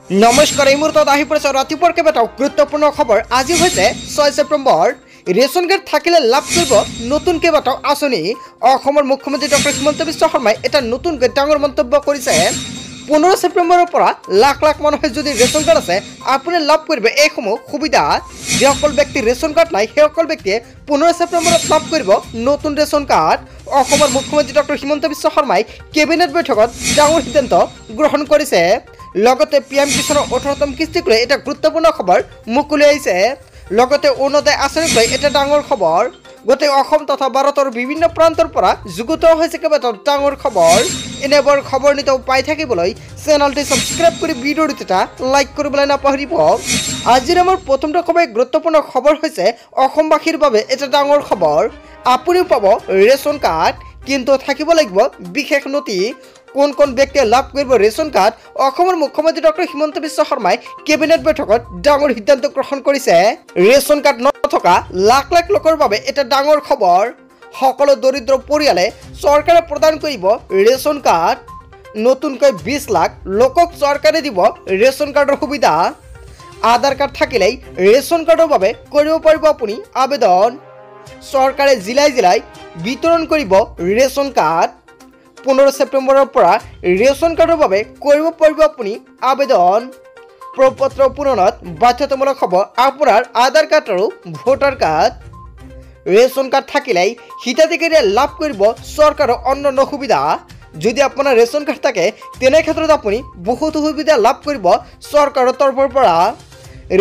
নমস্কাৰ, এই মুহূৰ্তত আহি পৰিছে ৰাতিপুৱাৰ কেইবাটাও গুৰুত্বপূৰ্ণ খবৰ। আজি হৈছে 6 ছেপ্টেম্বৰ। ৰেচন কাৰ্ড থাকিলে লাভ কৰিব নতুন কেইবাটাও আঁচনি। অসমৰ মুখ্যমন্ত্ৰী ডক্টৰ হিমন্ত বিশ্ব শৰ্মাই এটা নতুনকৈ ডাঙৰ মন্তব্য কৰিছে। 15 ছেপ্টেম্বৰৰ পৰা লাখ লাখ মানুহে যদি ৰেচন কাৰ্ড আছে আপুনি লাভ কৰিব এইসমূহ সুবিধা। যিসকল ব্যক্তিৰ ৰেচন কাৰ্ড নাই সেইসকল ব্যক্তিয়ে 15 ছেপ্টেম্বৰত লাভ কৰিব নতুন ৰেচন কাৰ্ড। অসমৰ মুখ্যমন্ত্ৰী ডক্টৰ হিমন্ত বিশ্ব শৰ্মাই কেবিনেট বৈঠকত ডাঙৰ সিদ্ধান্ত গ্ৰহণ কৰিছে। লগতে পিএম কিষাণৰ 18তম কিস্তিক লৈ এটা গুৰুত্বপূৰ্ণ খবৰ মুকলি আহিছে। লগতে অৰুণোদয় আঁচনিক লৈ এটা ডাঙৰ খবৰ। গোটেই অসম তথা ভাৰতৰ বিভিন্ন প্ৰান্তৰ পৰা যুগুত হৈছে কেইবাটাও ডাঙৰ খবৰ। এনেবোৰ খবৰ নিতৌ পাই থাকিবলৈ চেনেলটি ছাবস্ক্ৰাইব কৰি ভিডিঅ'টো এটা লাইক কৰিবলৈ নাপাহৰিব। আজিৰ আমাৰ প্ৰথমটো খুবেই গুৰুত্বপূৰ্ণ খবৰ হৈছে অসমবাসীৰ বাবে এটা ডাঙৰ খবৰ। আপুনিও পাব ৰেচন কাৰ্ড, কিন্তু থাকিব লাগিব বিশেষ নথি। কোন কোন ব্যক্তিয়ে লাভ কৰিব ৰেচন কাৰ্ড? অসমৰ মুখ্যমন্ত্ৰী ডক্টৰ হিমন্ত বিশ্ব শৰ্মাই কেবিনেট বৈঠকত ডাঙৰ সিদ্ধান্ত গ্ৰহণ কৰিছে। ৰেচন কাৰ্ড নথকা লাখ লাখ লোকৰ বাবে এটা ডাঙৰ খবৰ। সকলো দৰিদ্ৰ পৰিয়ালে চৰকাৰে প্ৰদান কৰিব ৰেচন কাৰ্ড। নতুনকৈ 20 লাখ লোকক চৰকাৰে দিব ৰেচন কাৰ্ডৰ সুবিধা। আধাৰ কাৰ্ড থাকিলেই ৰেচন কাৰ্ডৰ বাবে কৰিব পাৰিব আপুনি আবেদন। চৰকাৰে জিলাই জিলাই বিতৰণ কৰিব ৰেচন কাৰ্ড। 15 ছেপ্টেম্বৰৰ পৰা ৰেচন কাৰ্ডৰ বাবে কৰিব পাৰিব আপুনি আবেদন। প্ৰপত্ৰ পূৰণত বাধ্যতামূলক হ'ব আপোনাৰ আধাৰ কাৰ্ড আৰু ভোটাৰ কাৰ্ড। ৰেচন কাৰ্ড থাকিলেই হিতাধিকাৰীয়ে লাভ কৰিব চৰকাৰৰ অন্যান্য সুবিধা। যদি আপোনাৰ ৰেচন কাৰ্ড থাকে তেনে ক্ষেত্ৰত আপুনি বহুতো সুবিধা লাভ কৰিব চৰকাৰৰ তৰফৰ পৰা।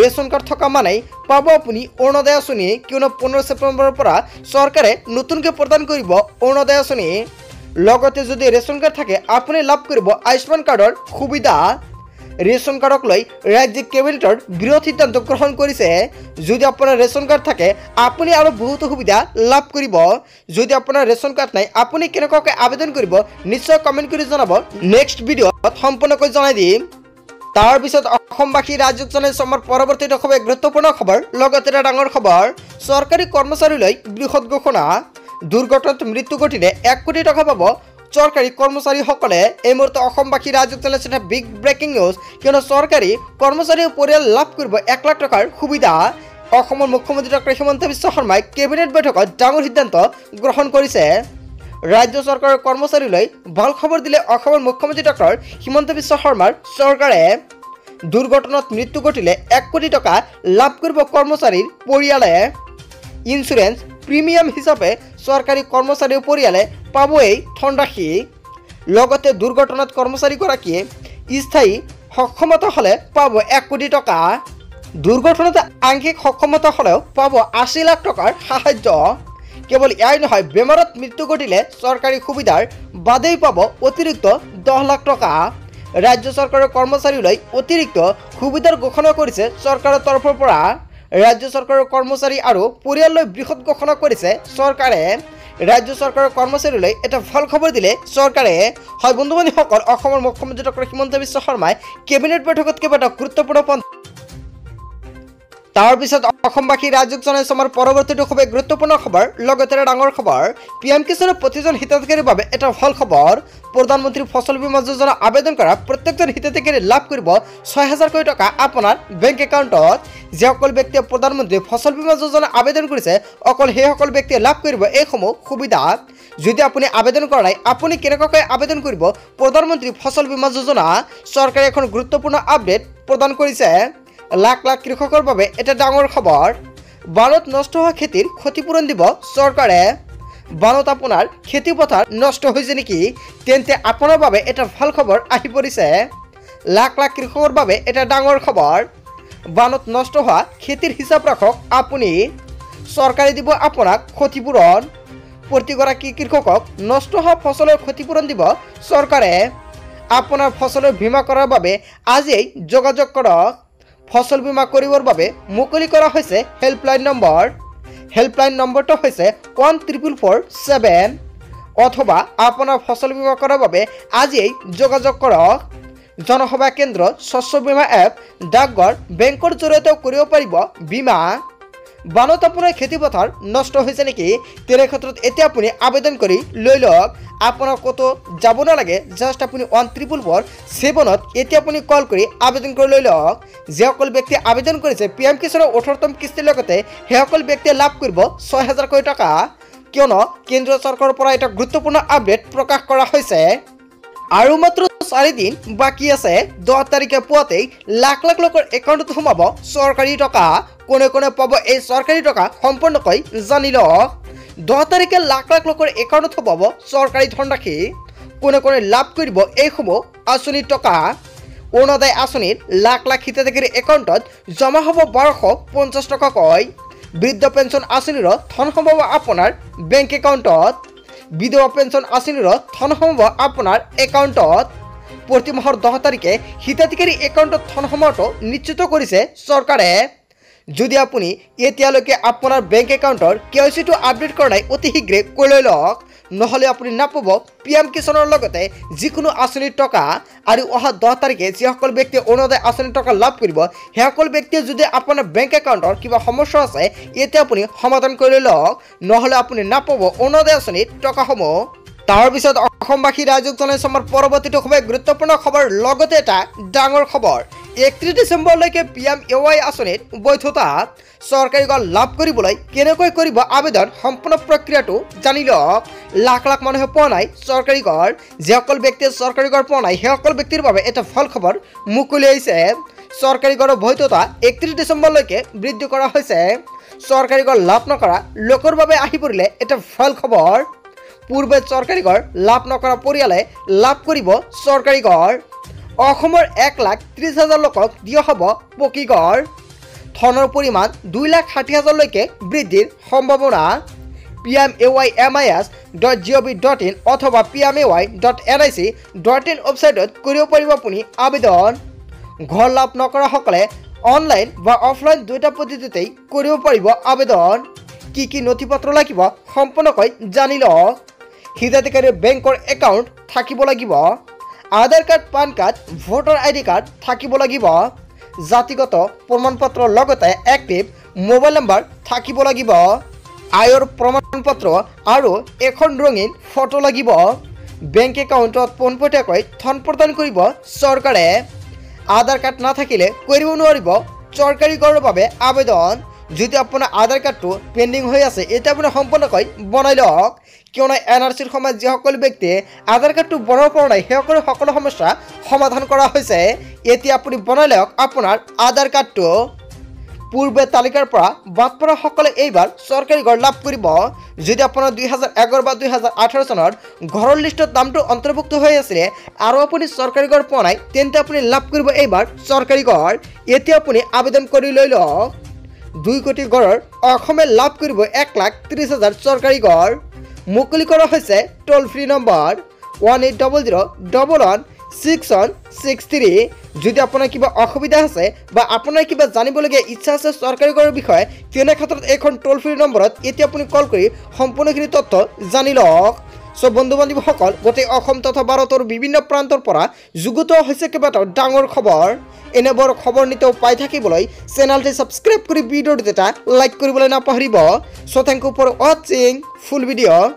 ৰেচন কাৰ্ড থকা মানেই পাব আপুনি অৰুণোদয় আঁচনি, কিয়নো 15 ছেপ্টেম্বৰৰ পৰা চৰকাৰে নতুনকৈ প্ৰদান কৰিব অৰুণোদয় আঁচনি। লগতে যদি ৰেচন কাৰ্ড থাকে আপুনি লাভ কৰিব আয়ুষ্মান কাৰ্ডৰ সুবিধা। ৰেচন কাৰ্ডক লৈ ৰাজ্যিক কেবিনেটৰ বৃহৎ সিদ্ধান্ত গ্ৰহণ কৰিছে। যদি আপোনাৰ ৰেচন কাৰ্ড থাকে আপুনি আৰু বহুতো সুবিধা লাভ কৰিব। যদি আপোনাৰ ৰেচন কাৰ্ড নাই আপুনি কেনেকুৱাকৈ আবেদন কৰিব নিশ্চয় কমেণ্ট কৰি জনাব। নেক্সট ভিডিঅ'ত সম্পূৰ্ণকৈ জনাই দিম। তাৰপিছত অসমবাসী ৰাজ্যক জনাইছোঁ আমাৰ পৰৱৰ্তী খুবেই গুৰুত্বপূৰ্ণ খবৰ। লগতে এটা ডাঙৰ খবৰ, চৰকাৰী কৰ্মচাৰীলৈ বৃহৎ ঘোষণা। দুৰ্ঘটনাত মৃত্যু ঘটিলে 1 কোটি টকা পাব চৰকাৰী কৰ্মচাৰীসকলে। এই মুহূৰ্তে অসমবাসী ৰাজ্যক জনাইছে এটা বিগ ব্ৰেকিং নিউজ, কিয়নো চৰকাৰী কৰ্মচাৰীৰ পৰিয়াল লাভ কৰিব 1 লাখ টকাৰ সুবিধা। অসমৰ মুখ্যমন্ত্ৰী ডক্টৰ হিমন্ত বিশ্ব শৰ্মাই কেবিনেট বৈঠকত ডাঙৰ সিদ্ধান্ত গ্ৰহণ কৰিছে। ৰাজ্য চৰকাৰৰ কৰ্মচাৰীলৈ ভাল খবৰ দিলে অসমৰ মুখ্যমন্ত্ৰী ডক্টৰ হিমন্ত বিশ্ব শৰ্মাৰ চৰকাৰে। দুৰ্ঘটনাত মৃত্যু ঘটিলে 1 কোটি টকা লাভ কৰিব কৰ্মচাৰীৰ পৰিয়ালে। ইঞ্চুৰেঞ্চ প্ৰিমিয়াম হিচাপে চৰকাৰী কৰ্মচাৰীৰ পৰিয়ালে পাব এই ধনৰাশি। লগতে দুৰ্ঘটনাত কৰ্মচাৰীগৰাকীয়ে স্থায়ী সক্ষমতা হ'লে পাব 1 কোটি টকা। দুৰ্ঘটনাত আংশিক সক্ষমতা হ'লেও পাব 80 লাখ টকাৰ সাহায্য। কেৱল এয়াই নহয়, বেমাৰত মৃত্যু ঘটিলে চৰকাৰী সুবিধাৰ বাদেই পাব অতিৰিক্ত 10 লাখ টকা। ৰাজ্য চৰকাৰৰ কৰ্মচাৰীলৈ অতিৰিক্ত সুবিধাৰ ঘোষণা কৰিছে চৰকাৰৰ তৰফৰ পৰা। ৰাজ্য চৰকাৰৰ কৰ্মচাৰী আৰু পৰিয়াললৈ বৃহৎ ঘোষণা কৰিছে চৰকাৰে। ৰাজ্য চৰকাৰৰ কৰ্মচাৰীলৈ এটা ভাল খবৰ দিলে চৰকাৰে। হয় বন্ধু বান্ধৱীসকল, অসমৰ মুখ্যমন্ত্ৰী ডক্টৰ হিমন্ত বিশ্ব শৰ্মাই কেবিনেট বৈঠকত কেইবাটাও গুৰুত্বপূৰ্ণ তাৰপিছত অসমবাসী ৰাজ্যক জনাইছোঁ আমাৰ পৰৱৰ্তী খুবেই গুৰুত্বপূৰ্ণ খবৰ। লগতে এটা ডাঙৰ খবৰ, পিএম কিষাণৰ প্ৰতিজন হিতাধিকাৰীৰ বাবে এটা ভাল খবৰ। প্ৰধানমন্ত্ৰী ফচল বীমা যোজনা আবেদন কৰা প্ৰত্যেকজন হিতাধিকাৰী লাভ কৰিব 6,000 কোটি টকা আপোনাৰ বেংক একাউণ্টত। যিসকল ব্যক্তিয়ে প্ৰধানমন্ত্ৰী ফচল বীমা যোজনা আবেদন কৰিছে অকল সেইসকল ব্যক্তিয়ে লাভ কৰিব এইসমূহ সুবিধা। যদি আপুনি আবেদন কৰা নাই আপুনি কেনেকুৱাকৈ আবেদন কৰিব প্ৰধানমন্ত্ৰী ফচল বীমা যোজনা? চৰকাৰে এখন গুৰুত্বপূৰ্ণ আপডেট প্ৰদান কৰিছে। লাখ লাখ কৃষকৰ বাবে এটা ডাঙৰ খবৰ। বানত নষ্ট হোৱা খেতিৰ ক্ষতিপূৰণ দিব চৰকাৰে। বানত আপোনাৰ খেতি পথাৰ নষ্ট হৈছে নেকি? তেন্তে আপোনাৰ বাবে এটা ভাল খবৰ আহি পৰিছে। লাখ লাখ কৃষকৰ বাবে এটা ডাঙৰ খবৰ। বানত নষ্ট হোৱা খেতিৰ হিচাপ ৰাখক আপুনি, চৰকাৰে দিব আপোনাক ক্ষতিপূৰণ। প্ৰতিগৰাকী কৃষকক নষ্ট হোৱা ফচলৰ ক্ষতিপূৰণ দিব চৰকাৰে। আপোনাৰ ফচলৰ বীমা কৰাৰ বাবে আজিয়েই যোগাযোগ কৰক। ফচল বীমা কৰিবৰ বাবে মুকলি কৰা হৈছে হেল্পলাইন নম্বৰ। হেল্পলাইন নম্বৰটো হৈছে 14447। অথবা আপোনাৰ ফচল বীমা কৰাৰ বাবে আজিয়েই যোগাযোগ কৰক। জনসেৱা কেন্দ্ৰ, শস্য বীমা এপ, ডাকঘৰ, বেংকৰ জৰিয়তেও কৰিব পাৰিব বীমা। বানত আপোনাৰ খেতিপথাৰ নষ্ট হৈছে নেকি তেনে ক্ষেত্ৰত এতিয়া আপুনি আবেদন কৰি লৈ লওক আপোনাৰ কত যাব নালাগে জাস্ট আপুনি 14477 এতিয়া আপুনি কল কৰি আবেদন কৰি লৈ লওক যেসকল ব্যক্তি আবেদন কৰিছে পিএম কিষাণৰ 18তম কিস্তিৰ লগতে সেইসকল ব্যক্তিয়ে লাভ কৰিব 6000 কোটি টকা কিয়নো কেন্দ্ৰীয় চৰকাৰৰ পৰা এটা গুৰুত্বপূৰ্ণ আপডেট প্ৰকাশ কৰা হৈছে আৰু মাত্ৰ 4 দিন বাকি আছে 10 তাৰিখে পুৱাতেই লাখ লাখ লোকৰ একাউণ্টত সোমাব চৰকাৰী টকা কোনে কোনে পাব এই চৰকাৰী টকা সম্পূৰ্ণকৈ জানি লওক 10 তাৰিখে লাখ লাখ লোকৰ একাউণ্টত সোমাব চৰকাৰী ধনৰাশি কোনে কোনে লাভ কৰিব এই সমূহ আঁচনিৰ টকা অৰুণোদয় আঁচনিৰ লাখ লাখ হিতাধিকাৰীৰ একাউণ্টত জমা হ'ব 1250 টকাকৈ বৃদ্ধ পেঞ্চন আঁচনিৰ ধন সোমাব আপোনাৰ বেংক একাউণ্টত বিধৱা পেঞ্চন আঁচনিৰ ধন সোমাব আপোনাৰ একাউণ্টত প্ৰতি মাহৰ 10 তাৰিখে হিতাধিকাৰী একাউণ্টত ধন সোমোৱাটো নিশ্চিত কৰিছে চৰকাৰে যদি আপুনি এতিয়ালৈকে আপোনাৰ বেংক একাউণ্টৰ কেৱাইচিটো আপডেট কৰা নাই অতি শীঘ্ৰে কৰি লৈ লওক নহলে আপুনি নাপাব পিএম কিষাণৰ লগতে যিকোনো আঁচনিৰ টকা আৰু অহা 10 তাৰিখে যিসকল ব্যক্তিয়ে অৰুণোদয় আঁচনিৰ টকা লাভ কৰিব সেইসকল ব্যক্তিয়ে যদি আপোনাৰ বেংক একাউণ্টৰ কিবা সমস্যা আছে এতিয়া আপুনি সমাধান কৰি লওক নহলে আপুনি নাপাব অৰুণোদয় আঁচনিৰ টকাসমূহ তাৰ পিছত অসমবাসী ৰাইজক জনাইছো আমাৰ পৰৱৰ্তীটো খুব গুৰুত্বপূৰ্ণ খবৰ লগতে এটা ডাঙৰ খবৰ 31 ডিচেম্বৰলৈকে পিএমএৱাই আঁচনিৰ বৈধতা চৰকাৰী গড় লাভ কৰিবলৈ কেনেকৈ কৰিব আবেদন সম্পূৰ্ণ প্ৰক্ৰিয়াটো জানি লওক লাখ লাখ মানুহে পোৱা নাই চৰকাৰী গড় যিসকল ব্যক্তিয়ে চৰকাৰী গড় পোৱা নাই সেইসকল ব্যক্তিৰ বাবে এটা ভাল খবৰ মুকলি হৈছে চৰকাৰী গড়ৰ বৈধতা 31 ডিচেম্বৰলৈকে বৃদ্ধি কৰা হৈছে চৰকাৰী গড় লাভ নকৰা লোকৰ বাবে আহি পৰিলে এটা ভাল খবৰ পূৰ্বে চৰকাৰী গড় লাভ নকৰা পৰিয়ালে লাভ কৰিব চৰকাৰী গড় অসমৰ 1,30,000 লোকক দিয়া হ'ব পকী গড় ধনৰ পৰিমাণ 2,60,000 লৈকে বৃদ্ধিৰ সম্ভাৱনা pmay.mis.gov.in অথবা pmay.nic.in ৱেবছাইটত কৰিব পাৰিব আপুনি আবেদন ঘৰ লাভ নকৰাসকলে অনলাইন বা অফলাইন দুটা পদ্ধতিতেই কৰিব পাৰিব আবেদন কি নথিপত্ৰ লাগিব সম্পূৰ্ণকৈ জানি লওক হিতাধিকাৰীৰ বেংকৰ একাউণ্ট থাকিব লাগিব Aadhaar card PAN card voter ID card থাকিব লাগিব জাতিগত প্ৰমাণপত্ৰৰ লগতে এক্টিভ মোবাইল নম্বৰ থাকিব লাগিব আয়ৰ প্ৰমাণপত্ৰ আৰু এখন ৰঙীন ফটো লাগিব বেংক একাউণ্টত পোনপটীয়াকৈ ধন প্ৰদান কৰিব চৰকাৰে আধাৰ কাৰ্ড নাথাকিলে কৰিব নোৱাৰিব চৰকাৰী গড়ৰ বাবে আবেদন যদি আপোনাৰ আধাৰ কাৰ্ডটো পেণ্ডিং হৈ আছে এটা আপুনি সম্পূৰ্ণকৈ বনাই লওক কিয়নো এনআৰচিৰ সময়ত যিসকল ব্যক্তিয়ে আধাৰ কাৰ্ডটো বনাব পৰা নাই সেইসকলৰ সকলো সমস্যা সমাধান কৰা হৈছে এতিয়া আপুনি বনাই লওক আপোনাৰ আধাৰ কাৰ্ডটো পূৰ্বে তালিকাৰ পৰা বাদ পৰা সকলে এইবাৰ চৰকাৰী গড় লাভ কৰিব যদি আপোনাৰ 2011 বা 2018 চনৰ ঘৰৰ লিষ্টত নামটো অন্তৰ্ভুক্ত হৈ আছিল আৰু আপুনি চৰকাৰী গড় পোৱা নাই তেন্তে আপুনি লাভ কৰিব এইবাৰ চৰকাৰী গড় এতিয়া আপুনি আবেদন কৰি লৈ লওক 2 কোটি গড়ৰ অসমে লাভ কৰিব 1,30,000 চৰকাৰী গড় মুকলি কৰা হৈছে টোল ফ্ৰী নম্বৰ 1800116163 যদি আপোনাৰ কিবা অসুবিধা আছে বা আপোনাৰ কিবা জানিবলগীয়া ইচ্ছা আছে চৰকাৰী গড়ৰ বিষয়ে তেনে ক্ষেত্ৰত এখন টোল ফ্ৰী নম্বৰত এতিয়া আপুনি কল কৰি সম্পূৰ্ণখিনি তথ্য জানি লওক সব বন্ধু বান্ধৱীসকল গোটেই অসম তথা ভাৰতৰ বিভিন্ন প্ৰান্তৰ পৰা যুগুত হৈছে কেইবাটাও ডাঙৰ খবৰ এনেবোৰ খবৰ নিতেও পাই থাকিবলৈ চেনেলটি সাবস্ক্ৰাইব কৰি ভিডিঅ'টো এটা লাইক কৰিবলৈ নাপাহৰিব so thank you for watching full video'